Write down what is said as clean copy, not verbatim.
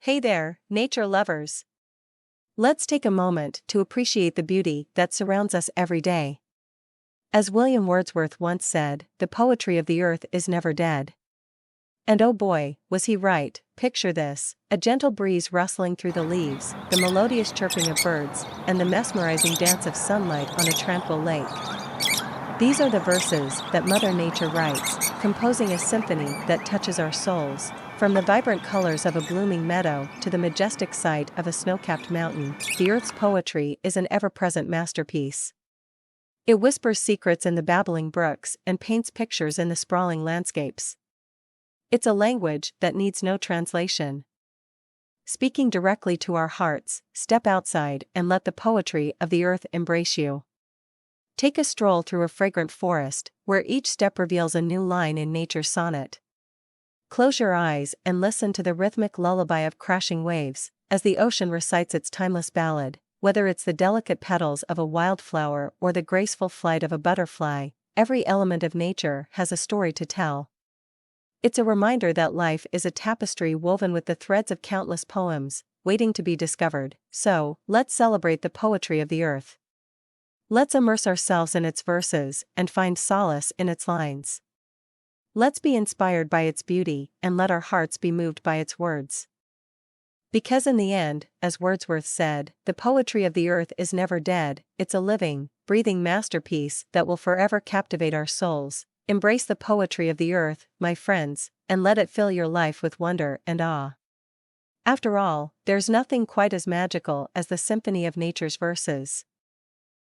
Hey there, nature lovers! Let's take a moment to appreciate the beauty that surrounds us every day. As William Wordsworth once said, the poetry of the earth is never dead. And oh boy, was he right. Picture this: a gentle breeze rustling through the leaves, the melodious chirping of birds, and the mesmerizing dance of sunlight on a tranquil lake. These are the verses that Mother Nature writes, composing a symphony that touches our souls. From the vibrant colors of a blooming meadow to the majestic sight of a snow-capped mountain, the earth's poetry is an ever-present masterpiece. It whispers secrets in the babbling brooks and paints pictures in the sprawling landscapes. It's a language that needs no translation. Speaking directly to our hearts, step outside and let the poetry of the earth embrace you. Take a stroll through a fragrant forest, where each step reveals a new line in nature's sonnet. Close your eyes and listen to the rhythmic lullaby of crashing waves, as the ocean recites its timeless ballad. Whether it's the delicate petals of a wildflower or the graceful flight of a butterfly, every element of nature has a story to tell. It's a reminder that life is a tapestry woven with the threads of countless poems, waiting to be discovered. So, let's celebrate the poetry of the earth. Let's immerse ourselves in its verses and find solace in its lines. Let's be inspired by its beauty and let our hearts be moved by its words. Because in the end, as Wordsworth said, the poetry of the earth is never dead. It's a living, breathing masterpiece that will forever captivate our souls. Embrace the poetry of the earth, my friends, and let it fill your life with wonder and awe. After all, there's nothing quite as magical as the symphony of nature's verses.